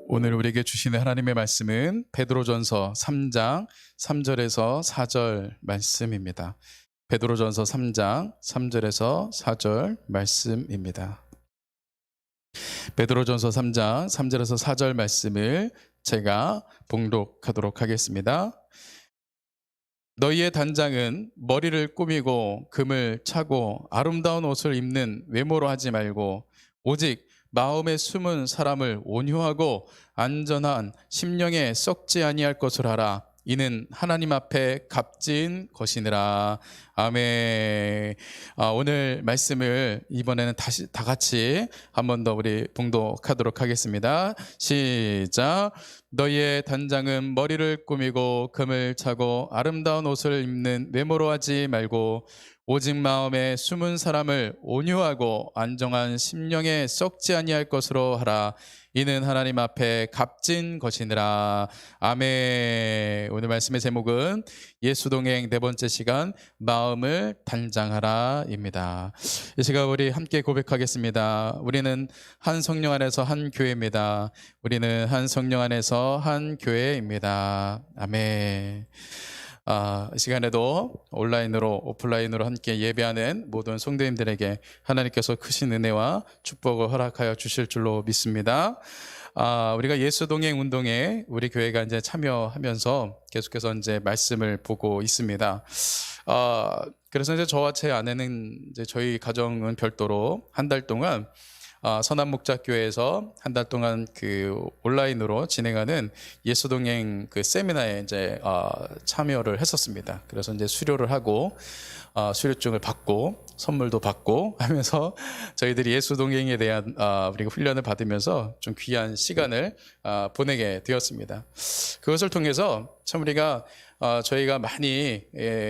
오늘 우리에게 주시는 하나님의 말씀은 베드로전서 3장 3절에서 4절 말씀입니다. 베드로전서 3장 3절에서 4절 말씀입니다. 베드로전서 3장 3절에서 4절 말씀을 제가 봉독하도록 하겠습니다. 너희의 단장은 머리를 꾸미고 금을 차고 아름다운 옷을 입는 외모로 하지 말고 오직 마음에 숨은 사람을 온유하고 안전한 심령에 썩지 아니할 것을 하라. 이는 하나님 앞에 값진 것이니라. 아멘. 오늘 말씀을 이번에는 다시 다 같이 한 번 더 우리 봉독하도록 하겠습니다. 시작. 너희의 단장은 머리를 꾸미고 금을 차고 아름다운 옷을 입는 외모로 하지 말고 오직 마음에 숨은 사람을 온유하고 안정한 심령에 썩지 아니할 것으로 하라. 이는 하나님 앞에 값진 것이니라. 아멘. 오늘 말씀의 제목은 예수동행 네 번째 시간 마음을 단장하라 입니다. 이 시간 우리 함께 고백하겠습니다. 우리는 한 성령 안에서 한 교회입니다. 우리는 한 성령 안에서 한 교회입니다. 아멘. 이 시간에도 온라인으로 오프라인으로 함께 예배하는 모든 성도님들에게 하나님께서 크신 은혜와 축복을 허락하여 주실 줄로 믿습니다. 우리가 예수동행 운동에 우리 교회가 이제 참여하면서 계속해서 이제 말씀을 보고 있습니다. 그래서 이제 저와 제 아내는 이제 저희 가정은 별도로 한 달 동안 선한목자교회에서 한 달 동안 그 온라인으로 진행하는 예수동행 그 세미나에 이제 참여를 했었습니다. 그래서 이제 수료를 하고 수료증을 받고 선물도 받고 하면서 저희들이 예수동행에 대한 우리가 훈련을 받으면서 좀 귀한 시간을 보내게 되었습니다. 그것을 통해서 참 우리가 저희가 많이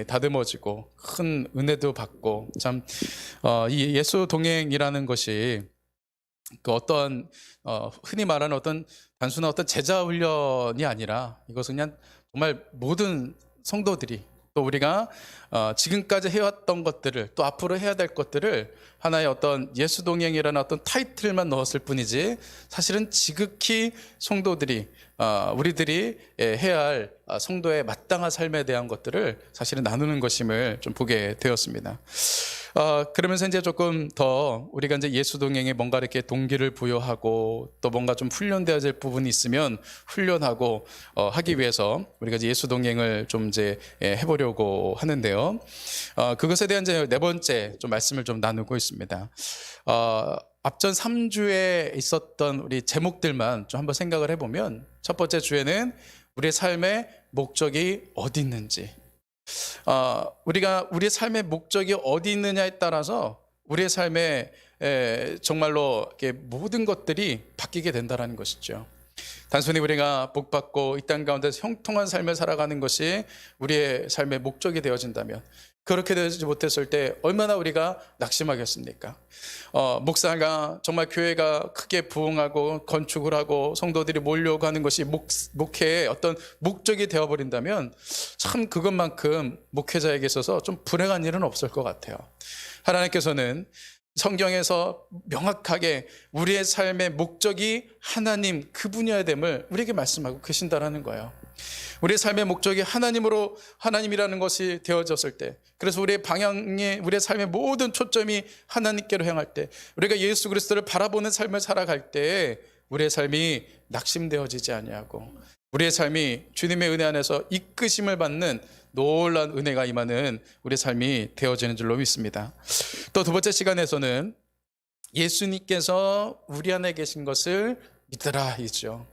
다듬어지고 큰 은혜도 받고 참 이 예수동행이라는 것이 그 어떤 흔히 말하는 어떤 단순한 어떤 제자 훈련이 아니라 이것은 그냥 정말 모든 성도들이 또 우리가 지금까지 해왔던 것들을 또 앞으로 해야 될 것들을 하나의 어떤 예수동행이라는 어떤 타이틀만 넣었을 뿐이지 사실은 지극히 성도들이 우리들이 해야 할 성도의 마땅한 삶에 대한 것들을 사실은 나누는 것임을 좀 보게 되었습니다. 그러면서 이제 조금 더 우리가 이제 예수동행에 뭔가 이렇게 동기를 부여하고 또 뭔가 좀 훈련되어질 부분이 있으면 훈련하고 하기 위해서 우리가 이제 예수동행을 좀 이제 해보려고 하는데요. 그것에 대한 이제 네 번째 좀 말씀을 좀 나누고 있습니다. 앞전 3주에 있었던 우리 제목들만 좀 한번 생각을 해보면 첫 번째 주에는 우리의 삶의 목적이 어디 있는지, 우리가 우리의 삶의 목적이 어디 있느냐에 따라서 우리의 삶에 정말로 이렇게 모든 것들이 바뀌게 된다는 것이죠. 단순히 우리가 복받고 이 땅 가운데서 형통한 삶을 살아가는 것이 우리의 삶의 목적이 되어진다면 그렇게 되지 못했을 때 얼마나 우리가 낙심하겠습니까? 목사가 정말 교회가 크게 부흥하고 건축을 하고 성도들이 몰려오고 하는 것이 목회의 어떤 목적이 되어버린다면 참 그것만큼 목회자에게 있어서 좀 불행한 일은 없을 것 같아요. 하나님께서는 성경에서 명확하게 우리의 삶의 목적이 하나님 그분이어야 됨을 우리에게 말씀하고 계신다라는 거예요. 우리의 삶의 목적이 하나님이라는 것이 되어졌을 때, 그래서 우리의 방향에 우리의 삶의 모든 초점이 하나님께로 향할 때, 우리가 예수 그리스도를 바라보는 삶을 살아갈 때 우리의 삶이 낙심되어지지 아니하고 우리의 삶이 주님의 은혜 안에서 이끄심을 받는 놀라운 은혜가 임하는 우리의 삶이 되어지는 줄로 믿습니다. 또 두 번째 시간에서는 예수님께서 우리 안에 계신 것을 믿으라 이죠.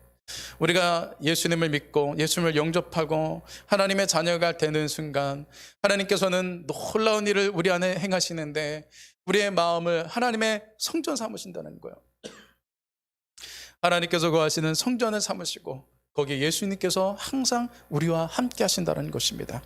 우리가 예수님을 믿고 예수님을 영접하고 하나님의 자녀가 되는 순간 하나님께서는 놀라운 일을 우리 안에 행하시는데 우리의 마음을 하나님의 성전 삼으신다는 거예요. 하나님께서 거하시는 성전을 삼으시고 거기에 예수님께서 항상 우리와 함께 하신다는 것입니다.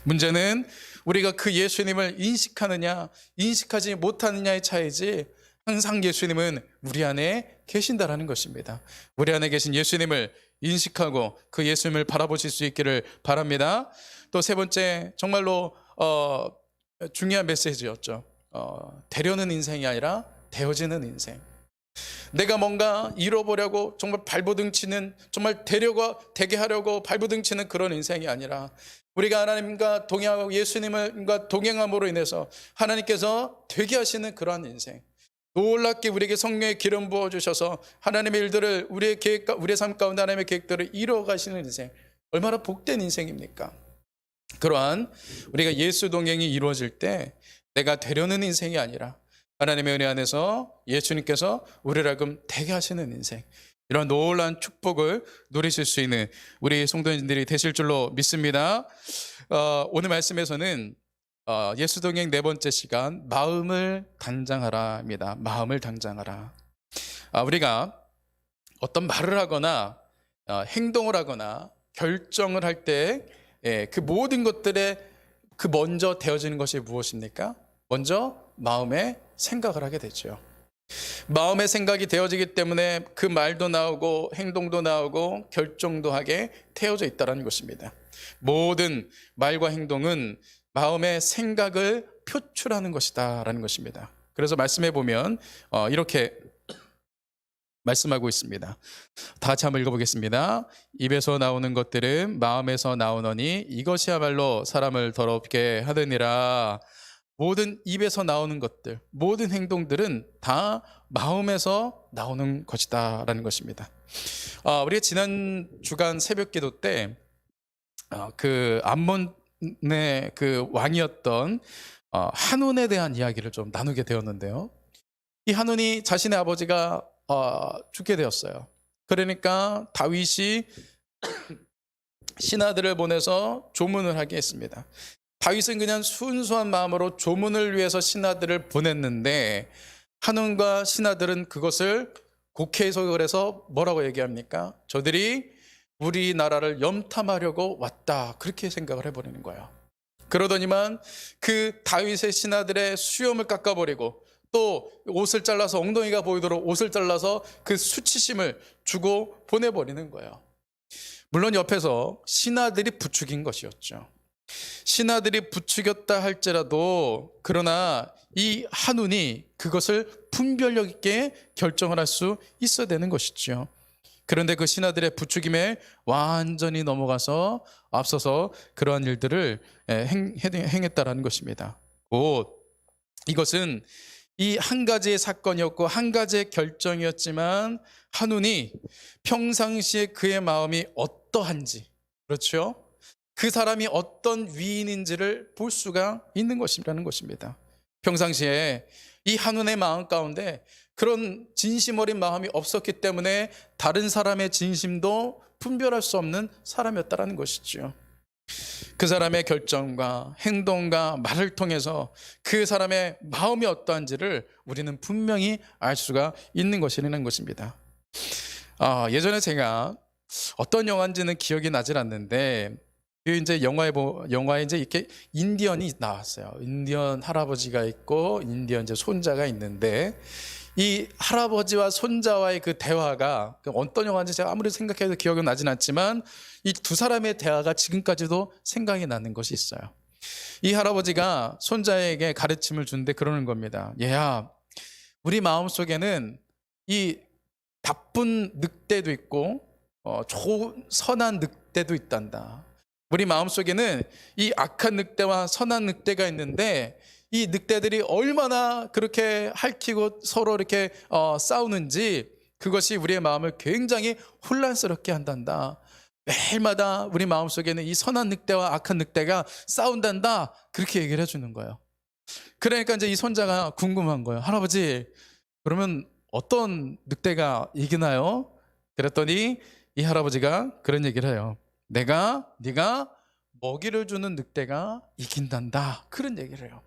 문제는 우리가 그 예수님을 인식하느냐 인식하지 못하느냐의 차이지 항상 예수님은 우리 안에 계신다라는 것입니다. 우리 안에 계신 예수님을 인식하고 그 예수님을 바라보실 수 있기를 바랍니다. 또 세 번째 정말로 중요한 메시지였죠. 되려는 인생이 아니라 되어지는 인생. 내가 뭔가 이뤄보려고 정말 발버둥 치는, 정말 되게 하려고 발버둥 치는 그런 인생이 아니라 우리가 하나님과 동행하고 예수님과 동행함으로 인해서 하나님께서 되게 하시는 그러한 인생, 놀랍게 우리에게 성령의 기름 부어주셔서 하나님의 일들을 우리의 삶 가운데 하나님의 계획들을 이루어가시는 인생, 얼마나 복된 인생입니까? 그러한 우리가 예수 동행이 이루어질 때 내가 되려는 인생이 아니라 하나님의 은혜 안에서 예수님께서 우리를 하여금 되게 하시는 인생, 이런 놀라운 축복을 누리실 수 있는 우리 성도님들이 되실 줄로 믿습니다. 오늘 말씀에서는 예수 동행 네 번째 시간, 마음을 단장하라입니다. 마음을 단장하라. 우리가 어떤 말을 하거나 행동을 하거나 결정을 할 때 그 모든 것들에 그 먼저 되어지는 것이 무엇입니까? 먼저 마음에 생각을 하게 되죠. 마음의 생각이 되어지기 때문에 그 말도 나오고 행동도 나오고 결정도 하게 되어져 있다는 것입니다. 모든 말과 행동은 마음의 생각을 표출하는 것이다라는 것입니다. 그래서 말씀해 보면 이렇게 말씀하고 있습니다. 다 같이 한번 읽어보겠습니다. 입에서 나오는 것들은 마음에서 나오느니 이것이야말로 사람을 더럽게 하느니라. 모든 입에서 나오는 것들, 모든 행동들은 다 마음에서 나오는 것이다 라는 것입니다. 우리가 지난 주간 새벽 기도 때 그 암몬의 그 왕이었던 한온에 대한 이야기를 좀 나누게 되었는데요. 이 한온이 자신의 아버지가 죽게 되었어요. 그러니까 다윗이 신하들을 보내서 조문을 하게 했습니다. 다윗은 그냥 순수한 마음으로 조문을 위해서 신하들을 보냈는데 한온과 신하들은 그것을 곡해해석을 해서 뭐라고 얘기합니까? 저들이 우리나라를 염탐하려고 왔다, 그렇게 생각을 해버리는 거예요. 그러더니만 그 다윗의 신하들의 수염을 깎아버리고 또 옷을 잘라서, 엉덩이가 보이도록 옷을 잘라서 그 수치심을 주고 보내버리는 거예요. 물론 옆에서 신하들이 부추긴 것이었죠. 신하들이 부추겼다 할지라도 그러나 이 한운이 그것을 분별력 있게 결정을 할 수 있어야 되는 것이죠. 그런데 그 신하들의 부추김에 완전히 넘어가서 앞서서 그러한 일들을 행했다라는 것입니다. 곧 이것은 이 한 가지의 사건이었고 한 가지의 결정이었지만 한운이 평상시에 그의 마음이 어떠한지, 그렇죠? 그 사람이 어떤 위인인지를 볼 수가 있는 것이라는 것입니다. 평상시에 이 한운의 마음 가운데 그런 진심 어린 마음이 없었기 때문에 다른 사람의 진심도 분별할 수 없는 사람이었다는 것이죠. 그 사람의 결정과 행동과 말을 통해서 그 사람의 마음이 어떠한지를 우리는 분명히 알 수가 있는 것이라는 것입니다. 예전에 제가 어떤 영화인지는 기억이 나질 않는데 이제 영화에 이제 이렇게 인디언이 나왔어요. 인디언 할아버지가 있고 인디언 이제 손자가 있는데 이 할아버지와 손자와의 그 대화가 어떤 영화인지 제가 아무리 생각해도 기억은 나진 않지만 이 두 사람의 대화가 지금까지도 생각이 나는 것이 있어요. 이 할아버지가 손자에게 가르침을 주는데 그러는 겁니다. 얘야, 우리 마음속에는 이 나쁜 늑대도 있고 좋은 선한 늑대도 있단다. 우리 마음속에는 이 악한 늑대와 선한 늑대가 있는데 이 늑대들이 얼마나 그렇게 핥히고 서로 이렇게 싸우는지 그것이 우리의 마음을 굉장히 혼란스럽게 한단다. 매일마다 우리 마음속에는 이 선한 늑대와 악한 늑대가 싸운단다. 그렇게 얘기를 해주는 거예요. 그러니까 이제 이 손자가 궁금한 거예요. 할아버지, 그러면 어떤 늑대가 이기나요? 그랬더니 이 할아버지가 그런 얘기를 해요. 네가 먹이를 주는 늑대가 이긴단다. 그런 얘기를 해요.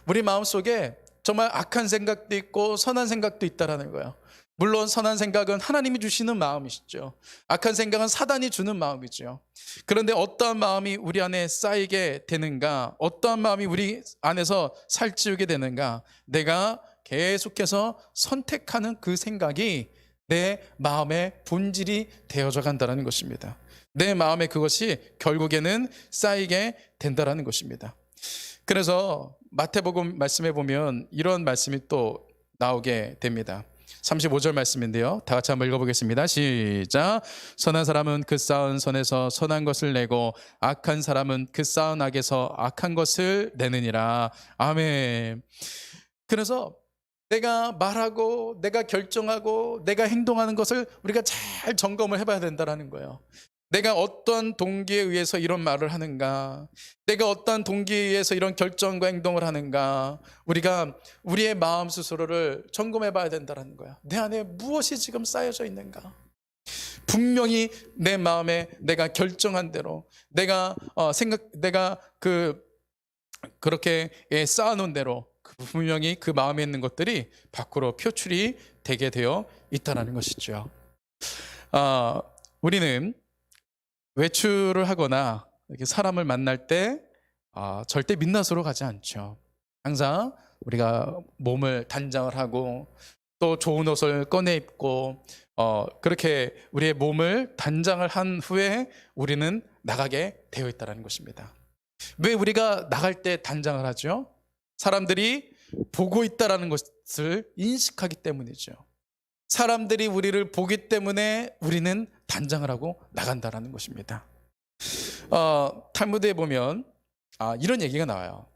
우리 마음속에 정말 악한 생각도 있고 선한 생각도 있다라는 거예요. 물론 선한 생각은 하나님이 주시는 마음이시죠. 악한 생각은 사단이 주는 마음이죠. 그런데 어떠한 마음이 우리 안에 쌓이게 되는가, 어떠한 마음이 우리 안에서 살찌우게 되는가, 내가 계속해서 선택하는 그 생각이 내 마음의 본질이 되어져 간다는 것입니다. 내 마음에 그것이 결국에는 쌓이게 된다는 것입니다. 그래서 마태복음 말씀해 보면 이런 말씀이 또 나오게 됩니다. 35절 말씀인데요. 다 같이 한번 읽어보겠습니다. 시작. 선한 사람은 그 쌓은 선에서 선한 것을 내고 악한 사람은 그 쌓은 악에서 악한 것을 내느니라. 아멘. 그래서 내가 말하고 내가 결정하고 내가 행동하는 것을 우리가 잘 점검을 해봐야 된다는 거예요. 내가 어떠한 동기에 의해서 이런 말을 하는가, 내가 어떠한 동기에 의해서 이런 결정과 행동을 하는가, 우리가 우리의 마음 스스로를 점검해 봐야 된다는 거야. 내 안에 무엇이 지금 쌓여져 있는가. 분명히 내 마음에 내가 결정한 대로 내가 그렇게 쌓아놓은 대로 분명히 그 마음에 있는 것들이 밖으로 표출이 되게 되어 있다는 것이죠. 우리는 외출을 하거나 이렇게 사람을 만날 때 절대 민낯으로 가지 않죠. 항상 우리가 몸을 단장을 하고 또 좋은 옷을 꺼내 입고 그렇게 우리의 몸을 단장을 한 후에 우리는 나가게 되어 있다는 것입니다. 왜 우리가 나갈 때 단장을 하죠? 사람들이 보고 있다는 것을 인식하기 때문이죠. 사람들이 우리를 보기 때문에 우리는 단장을 하고 나간다는 것입니다. 탈무드에 보면 이런 얘기가 나와요.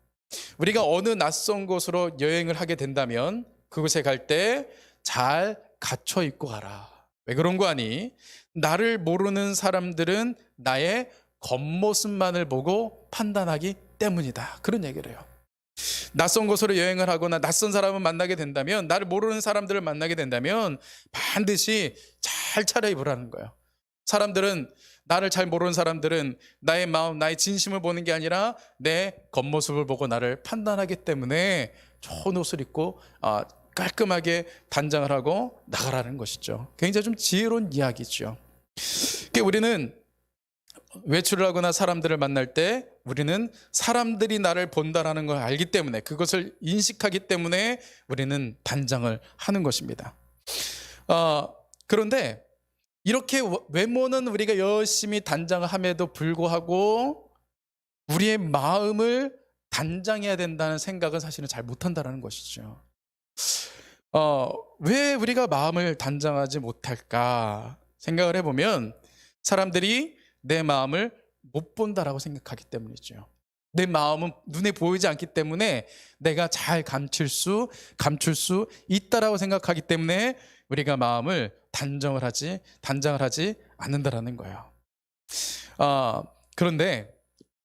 우리가 어느 낯선 곳으로 여행을 하게 된다면 그곳에 갈 때 잘 갖춰 입고 가라. 왜 그런 거 아니? 나를 모르는 사람들은 나의 겉모습만을 보고 판단하기 때문이다. 그런 얘기를 해요. 낯선 곳으로 여행을 하거나 낯선 사람을 만나게 된다면, 나를 모르는 사람들을 만나게 된다면 반드시 잘 차려입으라는 거예요. 사람들은, 나를 잘 모르는 사람들은 나의 마음, 나의 진심을 보는 게 아니라 내 겉모습을 보고 나를 판단하기 때문에 좋은 옷을 입고 깔끔하게 단장을 하고 나가라는 것이죠. 굉장히 좀 지혜로운 이야기죠. 우리는 외출을 하거나 사람들을 만날 때 우리는 사람들이 나를 본다라는 걸 알기 때문에, 그것을 인식하기 때문에 우리는 단장을 하는 것입니다. 그런데 이렇게 외모는 우리가 열심히 단장을 함에도 불구하고 우리의 마음을 단장해야 된다는 생각은 사실은 잘 못한다는 것이죠. 왜 우리가 마음을 단장하지 못할까 생각을 해보면, 사람들이 내 마음을 못 본다라고 생각하기 때문이죠. 내 마음은 눈에 보이지 않기 때문에 내가 잘 감출 수 있다라고 생각하기 때문에 우리가 마음을 단장을 하지 않는다라는 거예요. 그런데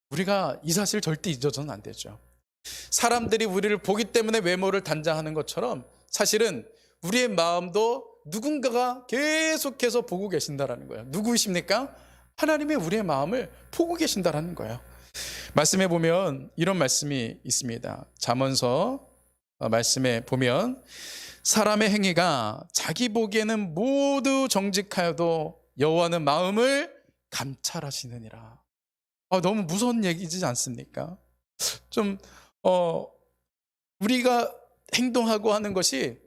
우리가 이 사실을 절대 잊어서는 안 되죠. 사람들이 우리를 보기 때문에 외모를 단장하는 것처럼 사실은 우리의 마음도 누군가가 계속해서 보고 계신다라는 거예요. 누구이십니까? 하나님의 우리의 마음을 보고 계신다라는 거예요. 말씀에 보면 이런 말씀이 있습니다. 잠언서 말씀에 보면, 사람의 행위가 자기 보기에는 모두 정직하여도 여호와는 마음을 감찰하시느니라. 너무 무서운 얘기지 않습니까? 좀 우리가 행동하고 하는 것이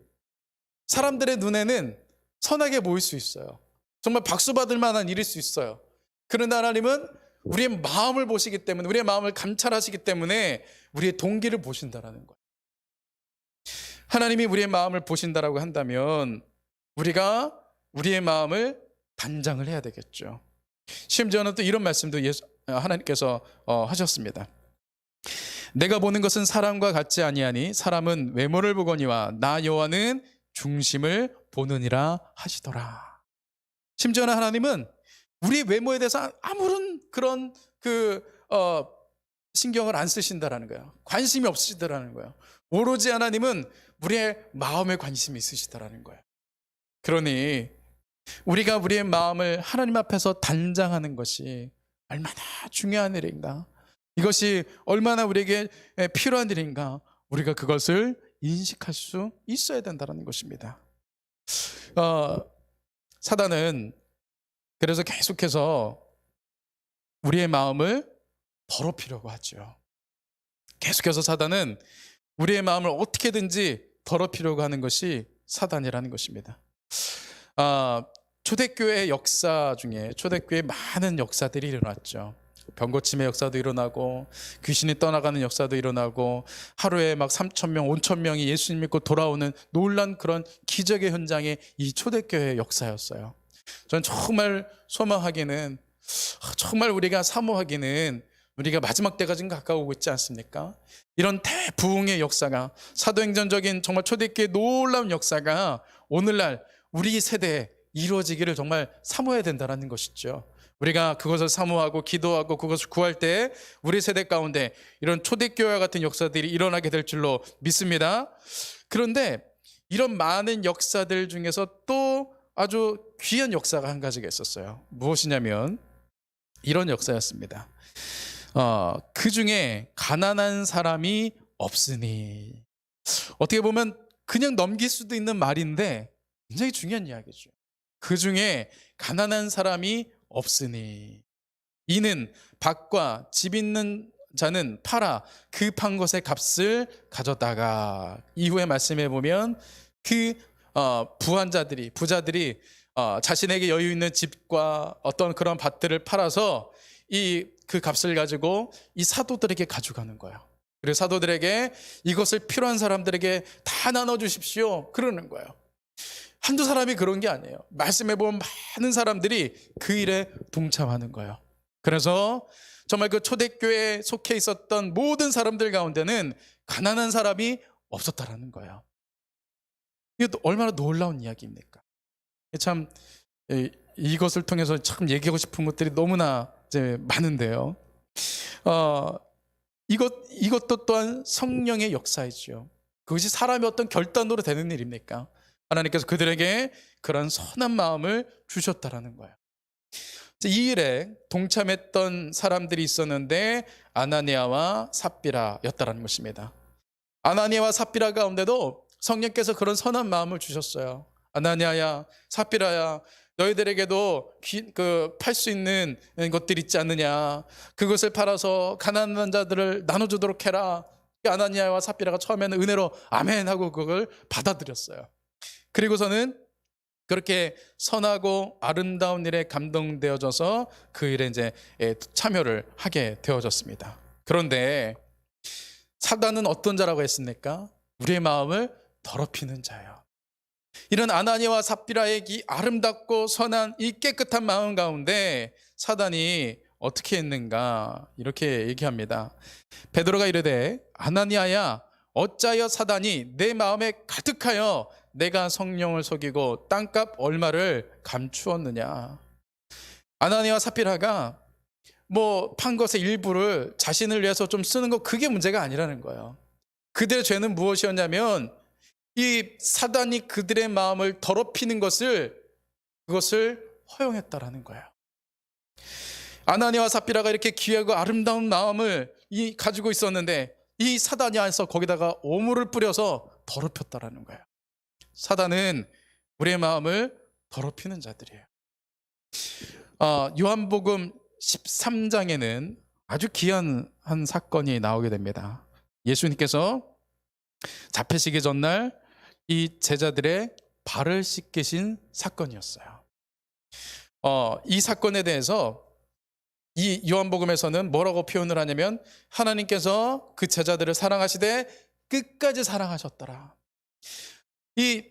사람들의 눈에는 선하게 보일 수 있어요. 정말 박수 받을 만한 일일 수 있어요. 그런데 하나님은 우리의 마음을 보시기 때문에, 우리의 마음을 감찰하시기 때문에 우리의 동기를 보신다라는 거예요. 하나님이 우리의 마음을 보신다라고 한다면 우리가 우리의 마음을 단장을 해야 되겠죠. 심지어는 또 이런 말씀도 하나님께서 하셨습니다. 내가 보는 것은 사람과 같지 아니하니 사람은 외모를 보거니와 나 여호와는 중심을 보느니라 하시더라. 심지어는 하나님은 우리 외모에 대해서 아무런 그런 신경을 안 쓰신다라는 거예요. 관심이 없으시다라는 거예요. 오로지 하나님은 우리의 마음에 관심이 있으시다라는 거예요. 그러니 우리가 우리의 마음을 하나님 앞에서 단장하는 것이 얼마나 중요한 일인가, 이것이 얼마나 우리에게 필요한 일인가, 우리가 그것을 인식할 수 있어야 된다는 것입니다. 사단은 그래서 계속해서 우리의 마음을 더럽히려고 하죠. 계속해서 사단은 우리의 마음을 어떻게든지 더럽히려고 하는 것이 사단이라는 것입니다. 초대교회 역사 중에 초대교회에 많은 역사들이 일어났죠. 병고침의 역사도 일어나고 귀신이 떠나가는 역사도 일어나고 하루에 막 3,000명, 5,000명이 예수님 믿고 돌아오는 놀란 그런 기적의 현장이 이 초대교회의 역사였어요. 저는 정말 소망하기는, 정말 우리가 사모하기는 우리가 마지막 때가 지금 가까우고 있지 않습니까? 이런 대부흥의 역사가, 사도행전적인 정말 초대교회의 놀라운 역사가 오늘날 우리 세대에 이루어지기를 정말 사모해야 된다는 것이죠. 우리가 그것을 사모하고 기도하고 그것을 구할 때 우리 세대 가운데 이런 초대교회와 같은 역사들이 일어나게 될 줄로 믿습니다. 그런데 이런 많은 역사들 중에서 또 아주 귀한 역사가 한 가지가 있었어요. 무엇이냐면 이런 역사였습니다. 그 중에 가난한 사람이 없으니, 어떻게 보면 그냥 넘길 수도 있는 말인데 굉장히 중요한 이야기죠. 그 중에 가난한 사람이 없으니 이는 밭과 집 있는 자는 팔아 그 판 것의 값을 가져다가, 이후에 말씀해 보면 그 부자들이 자신에게 여유 있는 집과 어떤 그런 밭들을 팔아서 그 값을 가지고 이 사도들에게 가져가는 거예요. 그리고 사도들에게 이것을 필요한 사람들에게 다 나눠주십시오 그러는 거예요. 한두 사람이 그런 게 아니에요. 말씀해 보면 많은 사람들이 그 일에 동참하는 거예요. 그래서 정말 그 초대교회에 속해 있었던 모든 사람들 가운데는 가난한 사람이 없었다라는 거예요. 이게 얼마나 놀라운 이야기입니까? 참 이것을 통해서 참 얘기하고 싶은 것들이 너무나 이제 많은데요. 이것도 또한 성령의 역사이죠. 그것이 사람의 어떤 결단으로 되는 일입니까? 하나님께서 그들에게 그런 선한 마음을 주셨다라는 거예요. 이 일에 동참했던 사람들이 있었는데 아나니아와 삽비라였다라는 것입니다. 아나니아와 삽비라 가운데도 성령께서 그런 선한 마음을 주셨어요. 아나니아야, 삽비라야, 너희들에게도 팔 수 있는 것들 있지 않느냐, 그것을 팔아서 가난한 자들을 나눠주도록 해라. 아나니아와 삽비라가 처음에는 은혜로 아멘 하고 그걸 받아들였어요. 그리고서는 그렇게 선하고 아름다운 일에 감동되어져서 그 일에 이제 참여를 하게 되어졌습니다. 그런데 사단은 어떤 자라고 했습니까? 우리의 마음을 더럽히는 자예요. 이런 아나니아와 삽비라의 이 아름답고 선한 이 깨끗한 마음 가운데 사단이 어떻게 했는가, 이렇게 얘기합니다. 베드로가 이르되 아나니아야, 어찌하여 사단이 내 마음에 가득하여 내가 성령을 속이고 땅값 얼마를 감추었느냐. 아나니아와 삽비라가 판 것의 일부를 자신을 위해서 좀 쓰는 거, 그게 문제가 아니라는 거예요. 그들의 죄는 무엇이었냐면 이 사단이 그들의 마음을 더럽히는 그것을 허용했다라는 거예요. 아나니아와 삽비라가 이렇게 귀하고 아름다운 마음을 가지고 있었는데 이 사단이 와서 거기다가 오물을 뿌려서 더럽혔다라는 거예요. 사단은 우리의 마음을 더럽히는 자들이에요. 요한복음 13장에는 아주 귀한 한 사건이 나오게 됩니다. 예수님께서 잡히시기 전날 이 제자들의 발을 씻기신 사건이었어요. 이 사건에 대해서 이 요한복음에서는 뭐라고 표현을 하냐면, 하나님께서 그 제자들을 사랑하시되 끝까지 사랑하셨더라. 이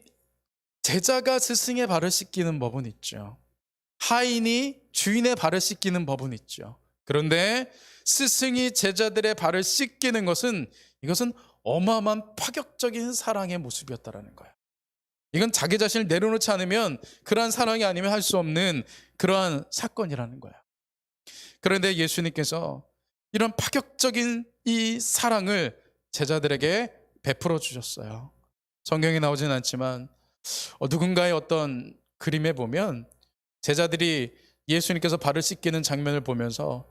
제자가 스승의 발을 씻기는 법은 있죠. 하인이 주인의 발을 씻기는 법은 있죠. 그런데 스승이 제자들의 발을 씻기는 이것은 어마어마한 파격적인 사랑의 모습이었다라는 거예요. 이건 자기 자신을 내려놓지 않으면, 그러한 사랑이 아니면 할 수 없는 그러한 사건이라는 거예요. 그런데 예수님께서 이런 파격적인 이 사랑을 제자들에게 베풀어 주셨어요. 성경에 나오지는 않지만 누군가의 어떤 그림에 보면 제자들이 예수님께서 발을 씻기는 장면을 보면서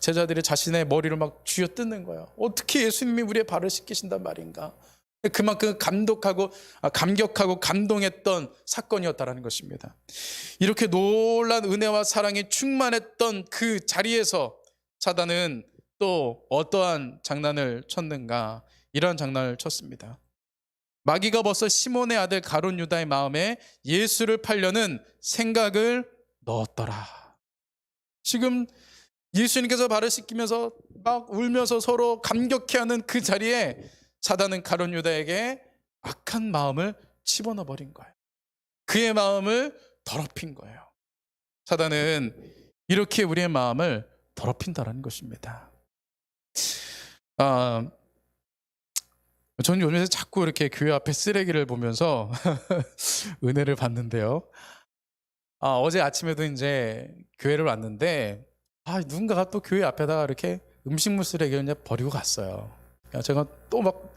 제자들이 자신의 머리를 막 쥐어뜯는 거예요. 어떻게 예수님이 우리의 발을 씻기신단 말인가. 그만큼 감격하고 감동했던 사건이었다라는 것입니다. 이렇게 놀란 은혜와 사랑이 충만했던 그 자리에서 사단은 또 어떠한 장난을 쳤는가, 이러한 장난을 쳤습니다. 마귀가 벌써 시몬의 아들 가룟 유다의 마음에 예수를 팔려는 생각을 넣었더라. 지금 예수님께서 발을 씻기면서 막 울면서 서로 감격해하는 그 자리에 사단은 가룟 유다에게 악한 마음을 집어넣어 버린 거예요. 그의 마음을 더럽힌 거예요. 사단은 이렇게 우리의 마음을 더럽힌다는 것입니다. 저는 요즘에 자꾸 이렇게 교회 앞에 쓰레기를 보면서 은혜를 받는데요. 어제 아침에도 이제 교회를 왔는데 누군가가 또 교회 앞에다가 이렇게 음식물 쓰레기를 이제 버리고 갔어요. 제가 또 막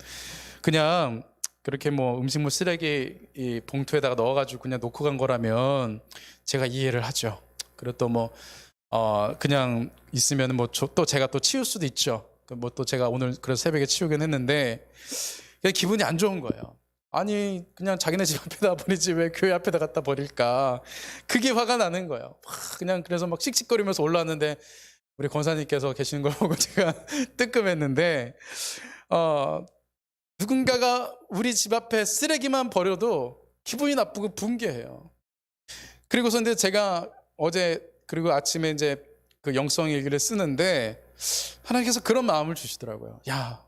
그냥 그렇게 뭐 음식물 쓰레기 이 봉투에다가 넣어가지고 그냥 놓고 간 거라면 제가 이해를 하죠. 그리고 또 뭐 그냥 있으면 뭐 또 제가 또 치울 수도 있죠. 뭐 또 제가 오늘 그래서 새벽에 치우긴 했는데 그냥 기분이 안 좋은 거예요. 아니 그냥 자기네 집 앞에다 버리지 왜 교회 앞에다 갖다 버릴까. 그게 화가 나는 거예요. 그냥 그래서 막 씩씩거리면서 올라왔는데 우리 권사님께서 계시는 걸 보고 제가 뜨끔했는데 누군가가 우리 집 앞에 쓰레기만 버려도 기분이 나쁘고 분개해요. 그리고서 이제 제가 어제 그리고 아침에 이제 그 영성 일기를 쓰는데 하나님께서 그런 마음을 주시더라고요. 야,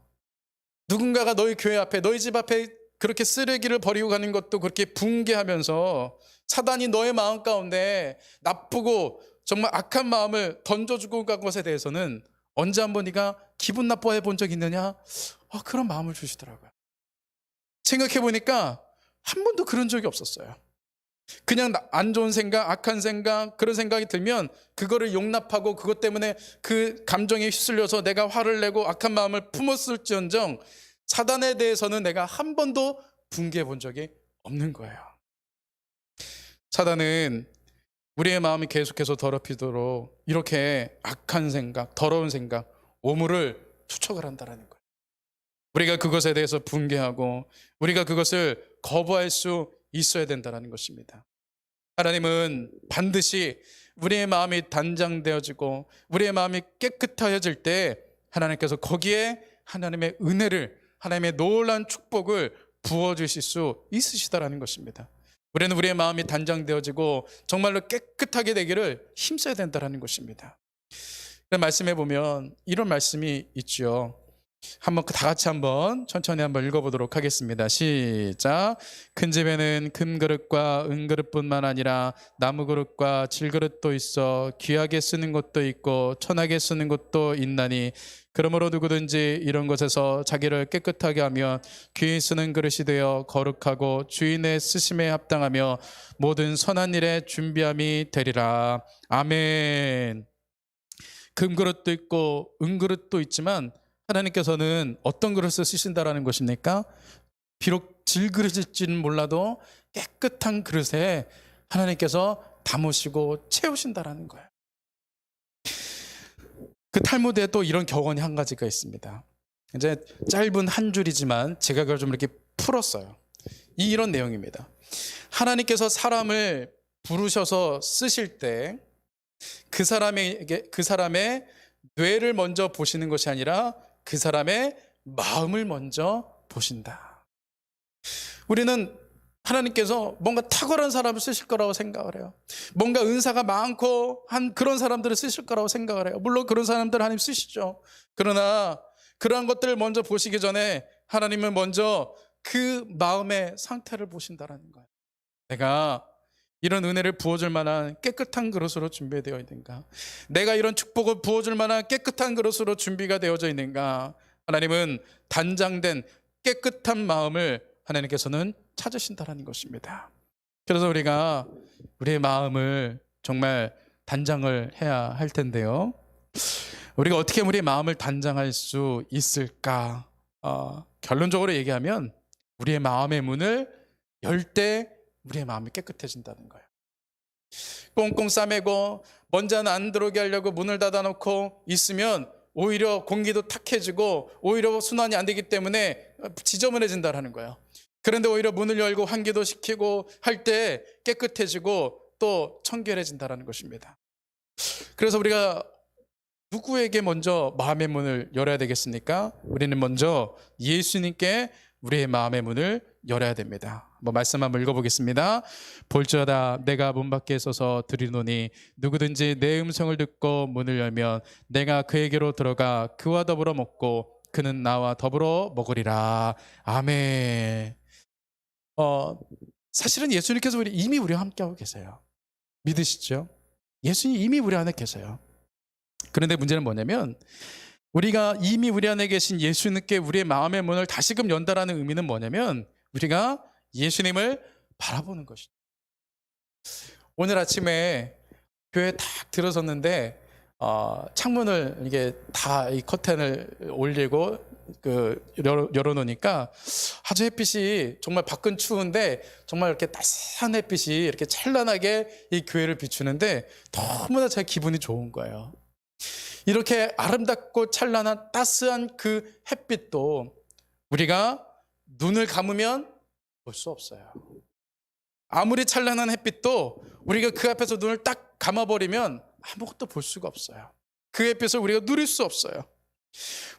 누군가가 너희 교회 앞에 너희 집 앞에 그렇게 쓰레기를 버리고 가는 것도 그렇게 분개하면서 사단이 너의 마음 가운데 나쁘고 정말 악한 마음을 던져주고 간 것에 대해서는 언제 한번 네가 기분 나빠해 본 적 있느냐? 그런 마음을 주시더라고요. 생각해 보니까 한 번도 그런 적이 없었어요. 그냥 안 좋은 생각, 악한 생각, 그런 생각이 들면 그거를 용납하고 그것 때문에 그 감정에 휩쓸려서 내가 화를 내고 악한 마음을 품었을지언정 사단에 대해서는 내가 한 번도 분개해 본 적이 없는 거예요. 사단은 우리의 마음이 계속해서 더럽히도록 이렇게 악한 생각, 더러운 생각, 오물을 투척을 한다는 거예요. 우리가 그것에 대해서 분개하고 우리가 그것을 거부할 수 있어야 된다는 것입니다. 하나님은 반드시 우리의 마음이 단장되어지고 우리의 마음이 깨끗해질 때 하나님께서 거기에 하나님의 은혜를, 하나님의 놀라운 축복을 부어주실 수 있으시다라는 것입니다. 우리는 우리의 마음이 단장되어지고 정말로 깨끗하게 되기를 힘써야 된다는 것입니다. 말씀해 보면 이런 말씀이 있죠. 한번 다 같이 한번 천천히 한번 읽어보도록 하겠습니다. 시작. 큰 집에는 금 그릇과 은 그릇뿐만 아니라 나무 그릇과 질 그릇도 있어 귀하게 쓰는 것도 있고 천하게 쓰는 것도 있나니 그러므로 누구든지 이런 것에서 자기를 깨끗하게 하며 귀히 쓰는 그릇이 되어 거룩하고 주인의 쓰심에 합당하며 모든 선한 일에 준비함이 되리라. 아멘. 금 그릇도 있고 은 그릇도 있지만 하나님께서는 어떤 그릇을 쓰신다라는 것입니까? 비록 질그릇일지는 몰라도 깨끗한 그릇에 하나님께서 담으시고 채우신다라는 거예요. 그 탈무드에 또 이런 격언이 한 가지가 있습니다. 이제 짧은 한 줄이지만 제가 그걸 좀 이렇게 풀었어요. 이런 내용입니다. 하나님께서 사람을 부르셔서 쓰실 때 그 사람의 뇌를 먼저 보시는 것이 아니라 그 사람의 마음을 먼저 보신다. 우리는 하나님께서 뭔가 탁월한 사람을 쓰실 거라고 생각을 해요. 뭔가 은사가 많고 한 그런 사람들을 쓰실 거라고 생각을 해요. 물론 그런 사람들 하나님 쓰시죠. 그러나 그러한 것들을 먼저 보시기 전에 하나님은 먼저 그 마음의 상태를 보신다는 거예요. 내가 이런 은혜를 부어줄 만한 깨끗한 그릇으로 준비되어 있는가? 내가 이런 축복을 부어줄 만한 깨끗한 그릇으로 준비가 되어져 있는가? 하나님은 단장된 깨끗한 마음을 하나님께서는 찾으신다는 것입니다. 그래서 우리가 우리의 마음을 정말 단장을 해야 할 텐데요. 우리가 어떻게 우리의 마음을 단장할 수 있을까? 결론적으로 얘기하면 우리의 마음의 문을 열 때 우리의 마음이 깨끗해진다는 거예요. 꽁꽁 싸매고 먼지는 안 들어오게 하려고 문을 닫아놓고 있으면 오히려 공기도 탁해지고 오히려 순환이 안 되기 때문에 지저분해진다는 거예요. 그런데 오히려 문을 열고 환기도 시키고 할 때 깨끗해지고 또 청결해진다는 것입니다. 그래서 우리가 누구에게 먼저 마음의 문을 열어야 되겠습니까? 우리는 먼저 예수님께 우리의 마음의 문을 열어야 됩니다. 한번 말씀 한번 읽어보겠습니다. 볼지어다 내가 문 밖에 서서 들으노니 누구든지 내 음성을 듣고 문을 열면 내가 그에게로 들어가 그와 더불어 먹고 그는 나와 더불어 먹으리라. 아멘. 사실은 예수님께서 이미 우리와 함께하고 계세요. 믿으시죠? 예수님 이미 우리 안에 계세요. 그런데 문제는 뭐냐면 우리가 이미 우리 안에 계신 예수님께 우리의 마음의 문을 다시금 연다라는 의미는 뭐냐면 우리가 예수님을 바라보는 것이죠. 오늘 아침에 교회에 딱 들어섰는데 창문을 이게 다 이 커튼을 올리고 열어놓으니까 아주 햇빛이 정말 밖은 추운데 정말 이렇게 따스한 햇빛이 이렇게 찬란하게 이 교회를 비추는데 너무나 제 기분이 좋은 거예요. 이렇게 아름답고 찬란한 따스한 그 햇빛도 우리가 눈을 감으면 볼 수 없어요. 아무리 찬란한 햇빛도 우리가 그 앞에서 눈을 딱 감아버리면 아무것도 볼 수가 없어요. 그 햇빛을 우리가 누릴 수 없어요.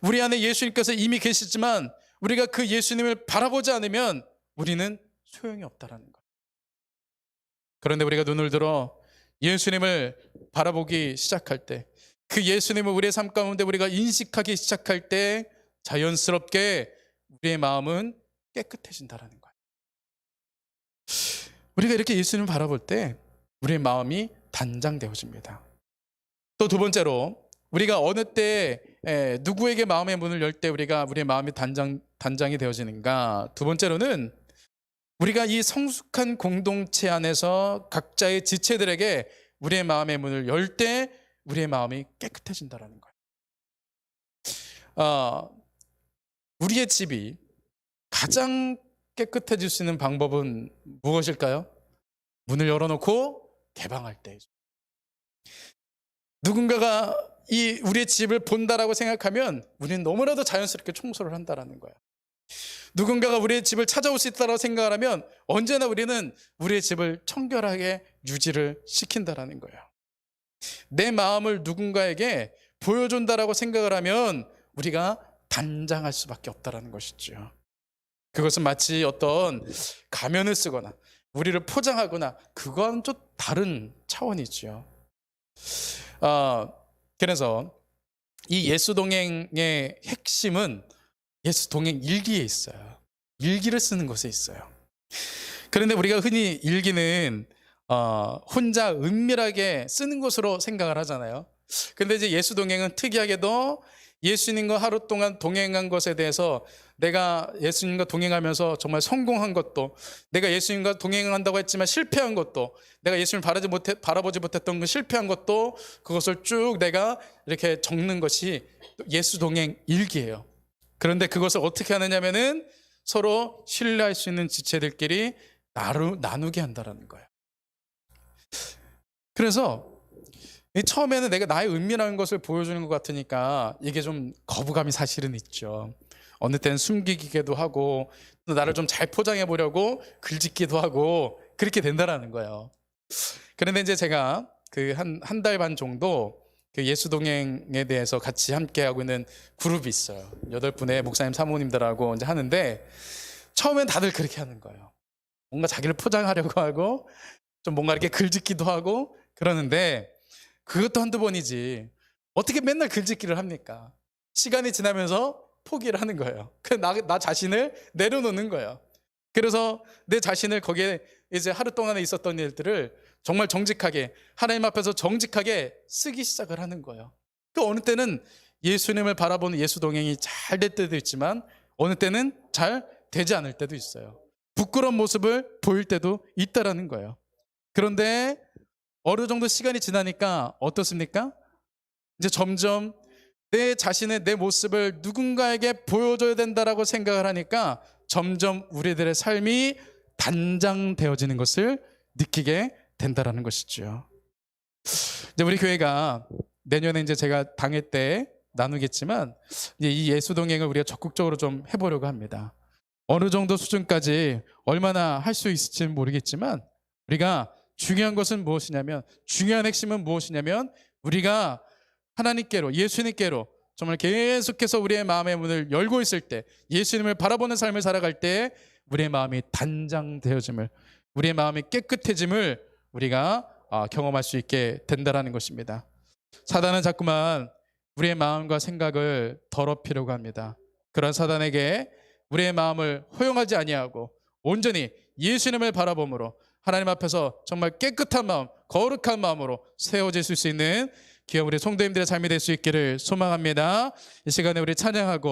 우리 안에 예수님께서 이미 계시지만 우리가 그 예수님을 바라보지 않으면 우리는 소용이 없다라는 거예요. 그런데 우리가 눈을 들어 예수님을 바라보기 시작할 때, 그 예수님을 우리의 삶 가운데 우리가 인식하기 시작할 때 자연스럽게 우리의 마음은 깨끗해진다라는 거예요. 우리가 이렇게 예수님을 바라볼 때 우리의 마음이 단장되어집니다. 또 두 번째로 우리가 어느 때 누구에게 마음의 문을 열 때 우리의 마음이 단장이 되어지는가? 두 번째로는 우리가 이 성숙한 공동체 안에서 각자의 지체들에게 우리의 마음의 문을 열 때 우리의 마음이 깨끗해진다는 거예요. 우리의 집이 가장 깨끗해질 수 있는 방법은 무엇일까요? 문을 열어놓고 개방할 때이죠. 누군가가 우리의 집을 본다라고 생각하면 우리는 너무나도 자연스럽게 청소를 한다는 거예요. 누군가가 우리의 집을 찾아올 수 있다고 생각을 하면 언제나 우리는 우리의 집을 청결하게 유지를 시킨다는 거예요. 내 마음을 누군가에게 보여준다라고 생각을 하면 우리가 단장할 수밖에 없다는 것이죠. 그것은 마치 어떤 가면을 쓰거나 우리를 포장하거나 그건 좀 다른 차원이죠. 그래서 이 예수동행의 핵심은 예수동행 일기에 있어요. 일기를 쓰는 것에 있어요. 그런데 우리가 흔히 일기는 혼자 은밀하게 쓰는 것으로 생각을 하잖아요. 근데 이제 예수동행은 특이하게도 예수님과 하루 동안 동행한 것에 대해서 내가 예수님과 동행하면서 정말 성공한 것도, 내가 예수님과 동행한다고 했지만 실패한 것도, 내가 예수님을 바라보지 못했던 그 실패한 것도, 그것을 쭉 내가 이렇게 적는 것이 예수 동행 일기예요. 그런데 그것을 어떻게 하느냐면은 서로 신뢰할 수 있는 지체들끼리 나누게 한다는 거예요. 그래서 처음에는 내가 나의 은밀한 것을 보여주는 것 같으니까 이게 좀 거부감이 사실은 있죠. 어느 때는 숨기기도 하고 또 나를 좀 잘 포장해 보려고 글짓기도 하고 그렇게 된다라는 거예요. 그런데 이제 제가 그 한 달 반 정도 그 예수동행에 대해서 같이 함께하고 있는 그룹이 있어요. 8분의 목사님 사모님들하고 이제 하는데 처음엔 다들 그렇게 하는 거예요. 뭔가 자기를 포장하려고 하고 좀 뭔가 이렇게 글짓기도 하고 그러는데 그것도 한두 번이지 어떻게 맨날 글짓기를 합니까? 시간이 지나면서 포기를 하는 거예요. 나 자신을 내려놓는 거예요. 그래서 내 자신을 거기에 이제 하루 동안에 있었던 일들을 정말 정직하게 하나님 앞에서 정직하게 쓰기 시작을 하는 거예요. 그 어느 때는 예수님을 바라보는 예수 동행이 잘 될 때도 있지만 어느 때는 잘 되지 않을 때도 있어요. 부끄러운 모습을 보일 때도 있다라는 거예요. 그런데 어느 정도 시간이 지나니까 어떻습니까? 이제 점점 내 자신의 내 모습을 누군가에게 보여줘야 된다라고 생각을 하니까 점점 우리들의 삶이 단장되어지는 것을 느끼게 된다라는 것이죠. 이제 우리 교회가 내년에 이제 제가 당회 때 나누겠지만 이제 이 예수동행을 우리가 적극적으로 좀 해보려고 합니다. 어느 정도 수준까지 얼마나 할 수 있을지는 모르겠지만 우리가 중요한 것은 무엇이냐면 중요한 핵심은 무엇이냐면 우리가 하나님께로 예수님께로 정말 계속해서 우리의 마음의 문을 열고 있을 때 예수님을 바라보는 삶을 살아갈 때 우리의 마음이 단장되어짐을, 우리의 마음이 깨끗해짐을 우리가 경험할 수 있게 된다라는 것입니다. 사단은 자꾸만 우리의 마음과 생각을 더럽히려고 합니다. 그런 사단에게 우리의 마음을 허용하지 아니하고 온전히 예수님을 바라봄으로 하나님 앞에서 정말 깨끗한 마음, 거룩한 마음으로 세워질 수 있는 귀한 우리 성도님들의 삶이 될 수 있기를 소망합니다. 이 시간에 우리 찬양하고